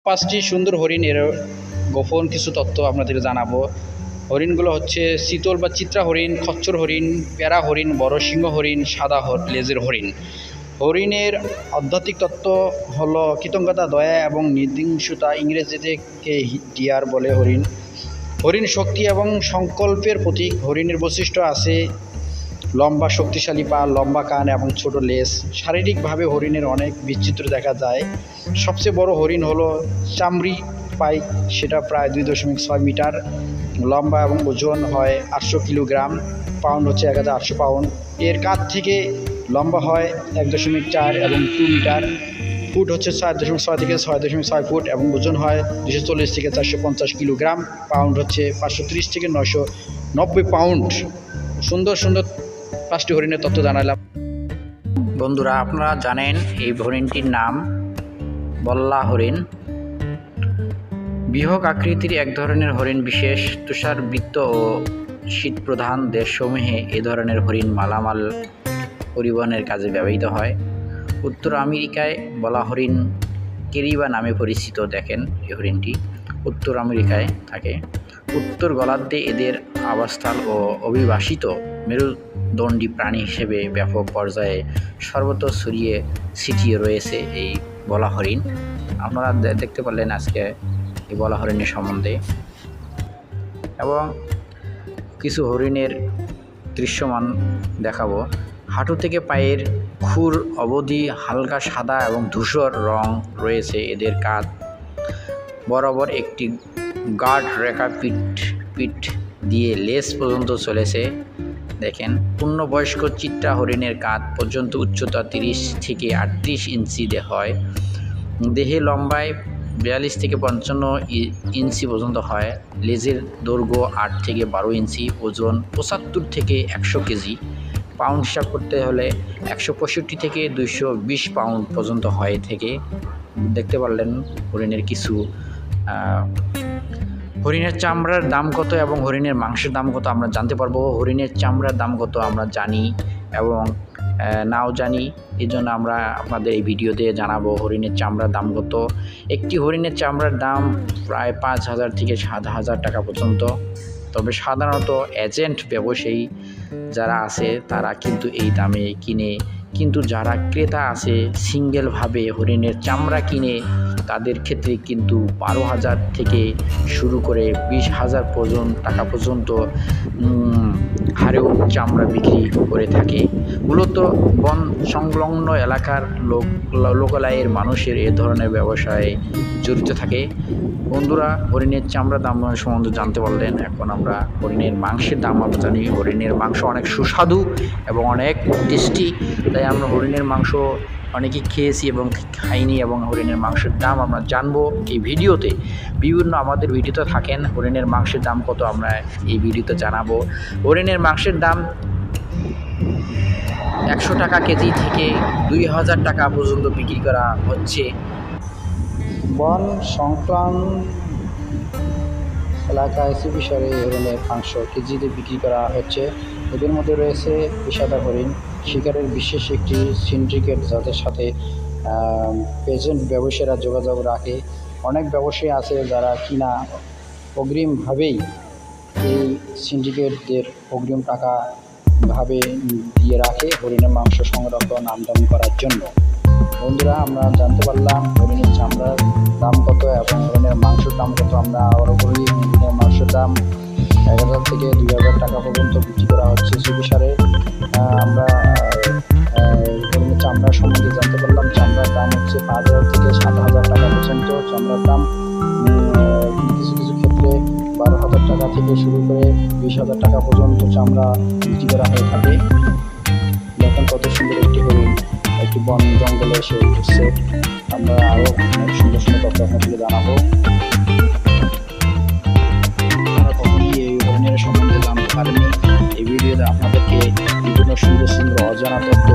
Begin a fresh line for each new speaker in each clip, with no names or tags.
5টি সুন্দর হরিণের গোপন কিছু তথ্য আপনাদেরকে জানাবো। হরিণগুলো হচ্ছে চিতল বা চিত্রা হরিণ, খচ্চর হরিণ, প্যারা হরিণ, বড় সিংহ হরিণ, সাদা লেজের হরিণ। হরিণের আধ্যাত্মিক তত্ত্ব হলো কৃতজ্ঞতা, দয়া এবং নির্দিংসতা। ইংরেজিতে ডিয়ার বলে হরিণ। হরিণ শক্তি এবং সংকল্পের প্রতীক। হরিণের বৈশিষ্ট্য আছে লম্বা শক্তিশালী পা, লম্বা কান এবং ছোট লেজ। শারীরিকভাবে হরিণের অনেক বিচিত্র দেখা যায়। সবচেয়ে বড় হরিণ হলো চামড়ি পাইক, সেটা প্রায় 2.6 মিটার লম্বা এবং ওজন হয় 800 কিলোগ্রাম, পাউন্ড হচ্ছে 1800 পাউন্ড। এর কাঁধ থেকে লম্বা হয় 1.4 এবং 2 মিটার, ফুট হচ্ছে 4.6 থেকে 6.6 ফুট এবং ওজন হয় 240 থেকে 450 কিলোগ্রাম, পাউন্ড হচ্ছে 530 থেকে 990 পাউন্ড। সুন্দর সুন্দর 5টি হরিণের তথ্য জানালাম। বন্ধুরা, আপনারা জানেন এই হরিণটির নাম বল্লা হরিণ। বৃহৎ আকৃতির এক ধরনের হরিণ, বিশেষ তুষারবৃত্ত ও শীতপ্রধান দেশসমূহে এ ধরনের হরিণ মালামাল পরিবহনের কাজে ব্যবহৃত হয়। উত্তর আমেরিকায় বলা হরিণ কেরিবা নামে পরিচিত। দেখেন, এই হরিণটি উত্তর আমেরিকায় থাকে। উত্তর গোলার্ধে এদের আবাসস্থল ও অভিবাসিত মেরুদণ্ডী প্রাণী হিসেবে ব্যাপক পর্যায়ে সর্বত্র ছিটিয়ে রয়েছে এই বলা হরিণ। আপনারা দেখতে পারলেন আজকে এই বলা হরিণের সম্বন্ধে, এবং কিছু হরিণের দৃশ্যমান দেখাবো। হাঁটু থেকে পায়ের খুর অবধি হালকা সাদা এবং ধূসর রং রয়েছে। এদের কাঁধ বরাবর একটি গার্ড রেখা পিঠ দিয়ে লেজ পর্যন্ত চলেছে। দেখেন, পূর্ণবয়স্ক চিত্রা হরিণের কাঁধ পর্যন্ত উচ্চতা 30 থেকে 38 ইঞ্চি হয়। দেহে লম্বায় 42 থেকে 55 ইঞ্চি পর্যন্ত হয়। লেজের দৈর্ঘ্য 8 থেকে 12 ইঞ্চি, ওজন 75 থেকে 100 কেজি, পাউন্ড হিসাব করতে হলে 165 থেকে 220 পাউন্ড পর্যন্ত হয় থেকে। দেখতে পারলেন হরিণের কিছু। হরিণের চামড়ার দাম কত এবং হরিণের মাংসের দাম কত আমরা জানতে পারবো। হরিণের চামড়ার দাম কত আমরা জানি এবং নাও জানি, এই জন্য আমরা আপনাদের এই ভিডিওতে জানাবো হরিণের চামড়ার দাম কত। একটি হরিণের চামড়ার দাম প্রায় 5,000 থেকে 7,000 টাকা পর্যন্ত। তবে সাধারণত এজেন্ট ব্যবসায়ী যারা আছে তারা কিন্তু এই দামে কিনে, কিন্তু যারা ক্রেতা আছে সিঙ্গেলভাবে হরিণের চামড়া কিনে, তাদের ক্ষেত্রে কিন্তু 12,000 থেকে শুরু করে 20,000 টাকা পর্যন্ত হারেও চামড়া বিক্রি করে থাকে। মূলত বন সংলগ্ন এলাকার লোকালয়ের মানুষের এ ধরনের ব্যবসায় জড়িত থাকে। বন্ধুরা, হরিণের চামড়া দাম সম্বন্ধে জানতে পারলেন। এখন আমরা হরিণের মাংসের দাম আমরা জানি। হরিণের মাংস অনেক সুস্বাদু এবং অনেক টেস্টি, তাই আমরা হরিণের মাংস অনেকেই খেয়েছি এবং খাইনি, এবং হরিণের মাংসের দাম আমরা জানবো এই ভিডিওতে। বিভিন্ন আমাদের ভিডিওতে থাকেন হরিণের মাংসের দাম কত আমরা এই ভিডিওতে জানাবো। হরিণের মাংসের দাম 100 টাকা কেজি থেকে 2,000 টাকা পর্যন্ত বিক্রি করা হচ্ছে। বন সংক্রান্ত এলাকায় চিবিসরে এই হরিণের মাংস কেজিতে বিক্রি করা হচ্ছে। এদের মধ্যে রয়েছে পেশাদার হরিণ শিকারের বিশেষ একটি সিন্ডিকেট, যাদের সাথে এজেন্ট ব্যবসায়ীরা যোগাযোগ রাখে। অনেক ব্যবসায়ী আছে যারা কিনা অগ্রিমভাবেই এই সিন্ডিকেটদের অগ্রিম টাকা ভাবে দিয়ে রাখে হরিণের মাংস সংরক্ষণ আমদানি করার জন্য। বন্ধুরা, আমরা জানতে পারলাম হরিণের চামড়ার দাম কত এবং হরিণের মাংসের দাম কত। আমরা আবারও বলি, হরিণের মাংসের দাম 1,000 থেকে 2,000 টাকা পর্যন্ত বিক্রি করা হচ্ছে চিবিসারে। আমরা হরিণের চামড়া সম্বন্ধে জানতে পারলাম। চামড়ার দাম হচ্ছে 5,000 থেকে 7,000 টাকা পর্যন্ত চামড়ার দাম। কিছু কিছু ক্ষেত্রে 12,000 টাকা থেকে শুরু করে 20,000 টাকা পর্যন্ত চামড়া বিক্রি করা হয়ে থাকে। দেখেন কত সুন্দর একটি হরিণ একটি বন জঙ্গলে এসে উঠছে। আমরা আরও অনেক সুন্দর সুন্দর তথ্য আপনাদেরকে জানাবো। আপনারা কখনই এই হরিণের সম্বন্ধে জানতে পারেননি। এই ভিডিওতে আপনাদেরকে বিভিন্ন সুন্দর সুন্দর অজানা তথ্য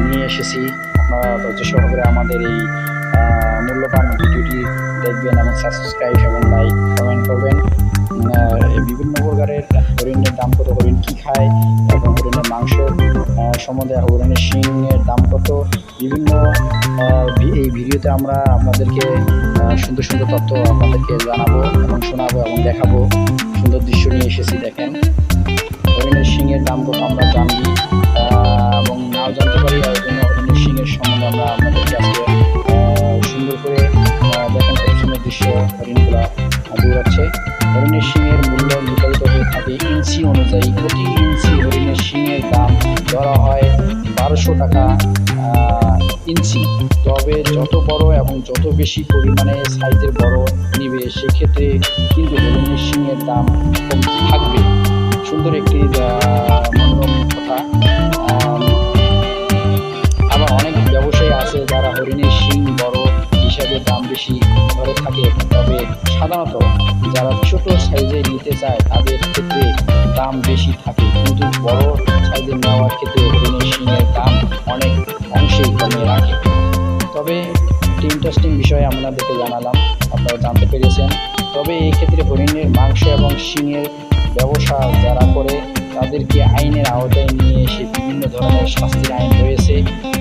নিয়ে এসেছি। আপনারা ধৈর্য সহকারে আমাদের এই মূল্যবান ভিডিওটি দেখবেন এবং সাবস্ক্রাইব এবং লাইক কমেন্ট করবেন। বিভিন্ন প্রকারের হরিণের দাম কত, হরিণ কী খায় এবং হরিণের মাংস সম্বন্ধে, হরিণের শিংয়ের দাম কত, বিভিন্ন এই ভিডিওতে আমরা আপনাদেরকে সুন্দর সুন্দর তথ্য আপনাদেরকে জানাবো এবং শোনাবো এবং দেখাবো। সুন্দর দৃশ্য নিয়ে এসেছি। দেখেন হরিণের শিংয়ের দাম কত আমরা জানি এবং নাও জানতে পারি, ওই জন্য হরিণের শিংয়ের সম্বন্ধে আমরা আপনাদেরকে আজকে সুন্দর করে দেখেন কত সুন্দর দৃশ্য হরিণগুলো দৌড়াচ্ছে। হরিণের শিংয়ের মূল্য নির্ধারিত হয়ে থাকে ইঞ্চি অনুযায়ী। প্রতি ইঞ্চি হরিণের শিংয়ের দাম ধরা হয় 1200 টাকা ইঞ্চি। তবে যত বড় এবং যত বেশি পরিমাণে সাইজের বড় নিবে সেক্ষেত্রে কিন্তু হরিণের শিংয়ের দাম কম থাকবে। সুন্দর একটি মনোরম কথা। আবার অনেক ব্যবসায়ী আছে যারা হরিণের শিং বড় হিসাবে দাম বেশি ধরে থাকে, তবে সাধারণত যারা ছোট সাইজে নিতে চায় তাদের ক্ষেত্রে দাম বেশি থাকে, কিন্তু বড় সাইজে নেওয়ার ক্ষেত্রে হরিণের শিংয়ের দাম অনেক অংশেই কমে রাখে। তবে একটি ইন্টারেস্টিং বিষয় আপনাদেরকে জানালাম, আপনারা জানতে পেরেছেন। তবে এই ক্ষেত্রে হরিণের মাংস এবং শিংয়ের ব্যবসা যারা করে তাদেরকে আইনের আওতায় নিয়ে এসে বিভিন্ন ধরনের শাস্তির আইন রয়েছে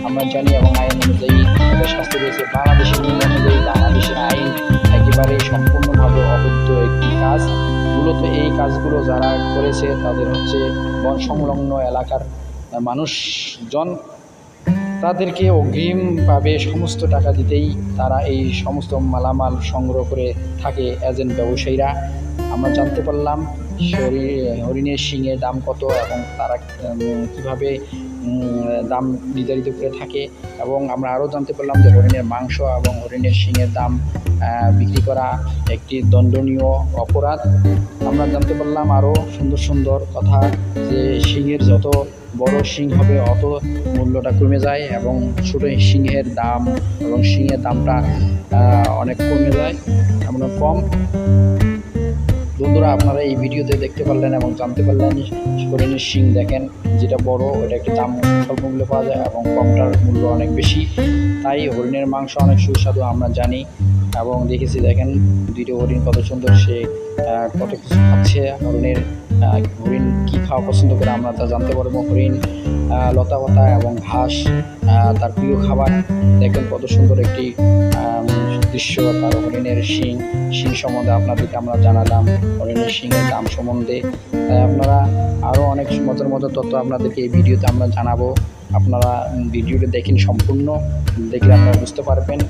আমরা জানি, এবং আইন অনুযায়ী তাদের শাস্তি রয়েছে। বাংলাদেশের নিয়ম অনুযায়ী বাংলাদেশের আইন একেবারে সম্পূর্ণভাবে অবৈধ একটি কাজ। মূলত এই কাজগুলো যারা করেছে তাদের হচ্ছে বন সংলগ্ন এলাকার মানুষজন, তাদেরকে অগ্রিমভাবে সমস্ত টাকা দিতেই তারা এই সমস্ত মালামাল সংগ্রহ করে থাকে এজেন্ট ব্যবসায়ীরা। আমরা জানতে পারলাম হরিণের শিংয়ের দাম কত এবং তারা কীভাবে দাম নির্ধারিত করে থাকে, এবং আমরা আরও জানতে পারলাম যে হরিণের মাংস এবং হরিণের শিংয়ের দাম বিক্রি করা একটি দণ্ডনীয় অপরাধ। আমরা জানতে পারলাম আরও সুন্দর সুন্দর কথা, যে শিংয়ের যত বড় শিং হবে অত মূল্যটা কমে যায় এবং ছোটো শিংয়ের দাম এবং শিংয়ের দামটা অনেক কমে যায়, এমন কম। বন্ধুরা আপনারা এই ভিডিওতে দেখতে পারলেন এবং জানতে পারলেন হরিণের শিং দেখেন, যেটা বড় ওটা একটু দাম স্বল্প মূল্যে পাওয়া যায় এবং কমটার মূল্য অনেক বেশি। তাই হরিণের মাংস অনেক সুস্বাদু আমরা জানি এবং দেখেছি। দেখেন দুইটা হরিণ কত সুন্দর, সে কত কিছু খাচ্ছে। হরিণ কী খাওয়া পছন্দ করে আমরা তা জানতে পারবো। হরিণ লতা পাতা এবং ঘাস তার প্রিয় খাবার। দেখেন কত সুন্দর একটি দৃশ্য। তার হরিণের শিং সম্বন্ধে আপনাদেরকে আমরা জানালাম, হরিণের শিংয়ের দাম সম্বন্ধে। তাই আপনারা আরও অনেক মজার মজার তথ্য আপনাদেরকে এই ভিডিওতে আমরা জানাবো। আপনারা ভিডিওটা দেখেন, সম্পূর্ণ দেখলে আপনারা বুঝতে পারবেন।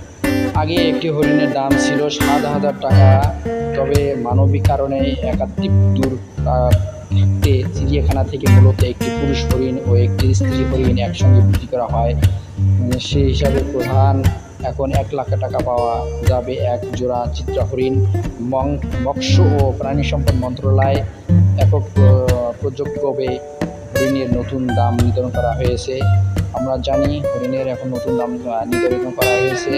আগে একটি হরিণের দাম ছিল 7,000 টাকা, তবে মানবিক কারণে একাধিক দূর থাকতে চিড়িয়াখানা থেকে মূলত একটি পুরুষ হরিণ ও একটি স্ত্রী হরিণ একসঙ্গে বিক্রি করা হয়। সেই হিসাবে প্রধান এখন 1 লাখ টাকা পাওয়া যাবে এক জোড়া চিত্রা হরিণ। মৎস্য ও প্রাণী সম্পদ মন্ত্রণালয় একক প্রযোজ্যভাবে হরিণের নতুন দাম নির্ধারণ করা হয়েছে। আমরা জানি হরিণের এখন নতুন দাম নির্ধারণ করা হয়েছে।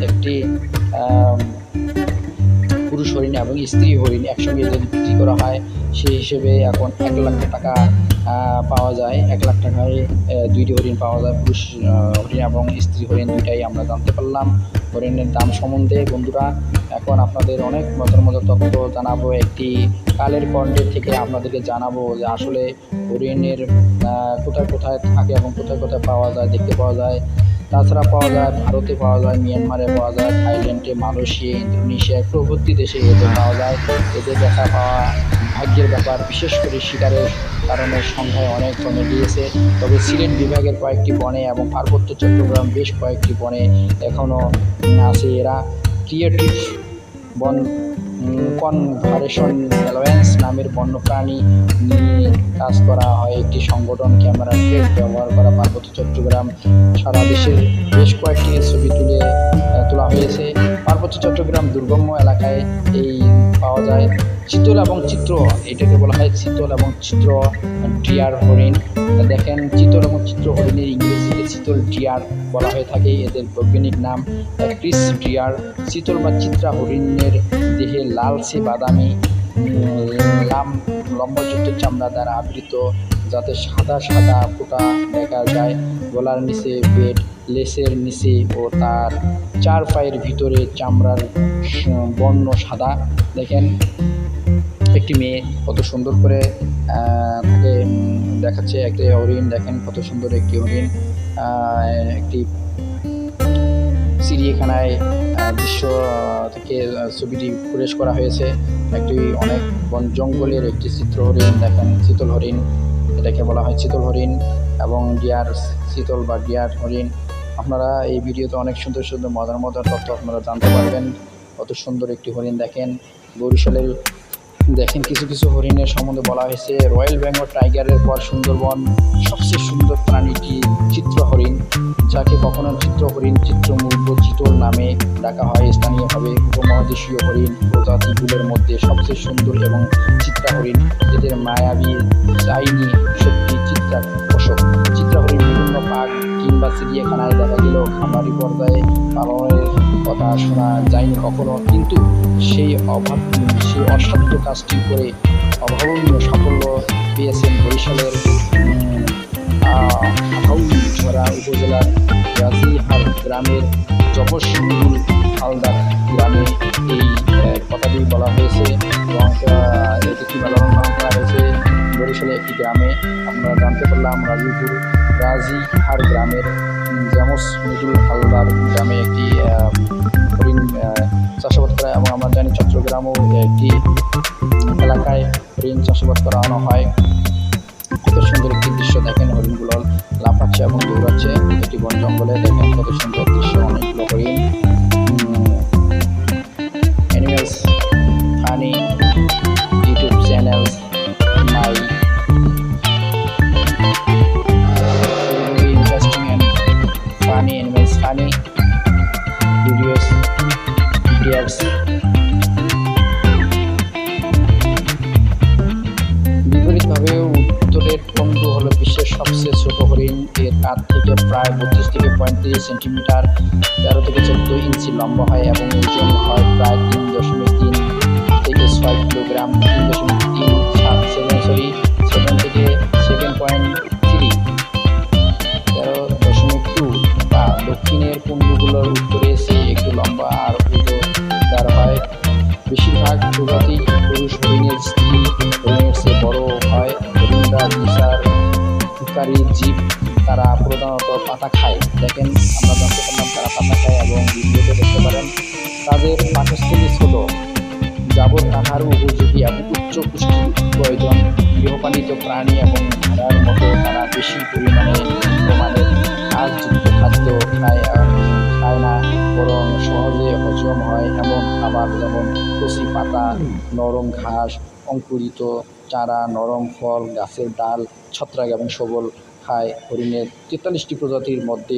একটি পুরুষ হরিণ এবং স্ত্রী হরিণ একসঙ্গে যদি বিক্রি করা হয় সেই হিসেবে এখন 1 লাখ টাকা পাওয়া যায়। 1 লাখ টাকায় দুইটি হরিণ পাওয়া যায়, পুরুষ হরিণ এবং স্ত্রী হরিণ দুইটাই আমরা জানতে পারলাম হরিণের দাম সম্বন্ধে। বন্ধুরা এখন আপনাদের অনেক মজার মজার তথ্য জানাবো। একটি কালের কণ্ঠের থেকে আপনাদেরকে জানাবো যে আসলে হরিণের কোথায় কোথায় থাকে এবং কোথায় কোথায় পাওয়া যায়, দেখতে পাওয়া যায়। তাছাড়া পাওয়া যায় ভারতে, পাওয়া যায় মিয়ানমারে, পাওয়া যায় থাইল্যান্ডে, মালয়েশিয়া, ইন্দোনেশিয়া প্রভৃতি দেশে এদের পাওয়া যায়। এদের দেখা পাওয়া ভাগ্যের ব্যাপার, বিশেষ করে শিকারের কারণে সংখ্যায় অনেক কমে গিয়েছে। তবে সিলেট বিভাগের কয়েকটি বনে এবং পার্বত্য চট্টগ্রাম বেশ কয়েকটি বনে এখনও আছে। এরা ক্রিয়েটিভ বন কনভারশন অ্যালায়েন্স নামের বন্যপ্রাণী নিয়ে কাজ করা হয় একটি সংগঠন। ক্যামেরা ট্রেড ব্যবহার করা পার্বত্য চট্টগ্রাম সারা দেশের বেশ কয়েকটি ছবি তোলা হয়েছে। পার্বত্য চট্টগ্রাম দুর্গম এলাকায় এই পাওয়া যায় চিতল এবং চিত্র, এটাকে বলা হয় চিতল এবং চিত্র ডিয়ার হরিণ। দেখেন চিতল এবং চিত্র হরিণের ইংরেজিতে চিতল ডিয়ার বলা হয়ে থাকে। এদের বৈজ্ঞানিক নাম ক্রিস ডিয়ার। চিতল বা চিত্রা হরিণের দেহে লালচে বাদামি লম্বাযুক্ত চামড়া দ্বারা আবৃত, যাতে সাদা সাদা ফোঁটা দেখা যায়। গলার নিচে বেড, লেসের নিচে ও তার 4 পায়ের ভিতরে চামড়ার বর্ণ সাদা। দেখেন একটি মেয়ে কত সুন্দর করে তাকে দেখাচ্ছে। একটি হরিণ দেখেন কত সুন্দর একটি হরিণ, একটি চিড়িয়াখানায় দৃশ্য থেকে ছবিটি ফুটেজ করা হয়েছে। একটি অনেক বন জঙ্গলের একটি চিত্র হরিণ দেখেন, চিতল হরিণ, এটাকে বলা হয় চিতল হরিণ এবং ডিয়ার চিতল বা ডিয়ার হরিণ। আপনারা এই ভিডিওতে অনেক সুন্দর সুন্দর মজার মজার তথ্য আপনারা জানতে পারবেন। কত সুন্দর একটি হরিণ দেখেন। বরিশালের দেখেন কিছু কিছু হরিণের সম্বন্ধে বলা হয়েছে, রয়্যাল বেঙ্গল টাইগারের পর সুন্দরবন সবচেয়ে সুন্দর প্রাণীটি চিত্র হরিণ, যাকে কখনো চিত্র হরিণ, চিত্রমূর্খ, চিতল নামে ডাকা হয় স্থানীয়ভাবে। উপমহাদেশীয় হরিণ প্রজাতিগুলোর মধ্যে সবচেয়ে সুন্দর এবং চিত্রা হরিণ, এদের মায়াবী চাইনি শক্তি চিত্রাকর্ষক। চিত্রা হরিণ বিভিন্ন পার্ক কিংবা চিড়িয়াখানায় দেখা গেলেও খামারি পর্যায়ে পালনের কথা শোনা যায়নি কখনো, কিন্তু সেই অসাধ্য কাজটি করে অভাবনীয় সাফল্য পেয়েছেন বরিশালের আখাউড়া উপজেলার রাজিহার গ্রামের যবস মৃদুল হালদার গ্রামে এই কথাটি বলা হয়েছে এবং এটি কী পালন করা হয়েছে বরিশালের একটি গ্রামে। আমরা জানতে পারলাম রাজিহার গ্রামের জামস মৃদুল হালদার গ্রামে একটি হরিণ চাষাবাদ করা, এবং আমরা জানি চট্টগ্রামও একটি এলাকায় হরিণ চাষাবাদ করানো হয়। কত সুন্দর একটি দৃশ্য দেখেন, হরিণগুলো লাফাচ্ছে এবং দৌড়াচ্ছে একটি বন জঙ্গলে। দেখেন কত সুন্দর দৃশ্য, অনেকগুলো হরিণ। Animals funny YouTube channel my interesting and funny animals funny videos videos. বিপরীতভাবে উত্তরের পঙ্গু হলো বিশ্বের সবচেয়ে ছোট হরিণ। এর কাঁধ থেকে প্রায় 32 থেকে 35 সেন্টিমিটার, 13 থেকে 14 ইঞ্চি লম্বা হয় এবং ওজন হয় প্রায় 3.3 থেকে 6 কিলোগ্রাম। 7 থেকে 7.3, 13.2 বা দক্ষিণের পঙ্গুগুলোর উত্তরে চেয়ে একটু লম্বা আর ওজনদার হয়। বেশিরভাগ প্রজাতি পুরুষ হরিণের স্ত্রী হরিণের চেয়ে বড় হয়। হরিণরা নিশাচরকারী জীব, তারা প্রধানত পাতা খায়। দেখেন আমরা জানতে পারলাম তারা পাতা খায় এবং ভিডিওতে দেখতে পারেন তাদের পাকস্থলী ছোট, যাবত আহার উপযোগী এবং উচ্চ পুষ্টি প্রয়োজন। গৃহপালিত প্রাণী এবং ভেড়ার মতো তারা বেশি পরিমাণে কাজযুক্ত খাদ্য খায় না, বরং সহজে হজম হয় এমন খাবার যেমন কচি পাতা, নরম ঘাস, অঙ্কুরিত চারা, নরম ফল, গাছের ডাল, ছত্রাক এবং সবল খায়। হরিণের 43টি প্রজাতির মধ্যে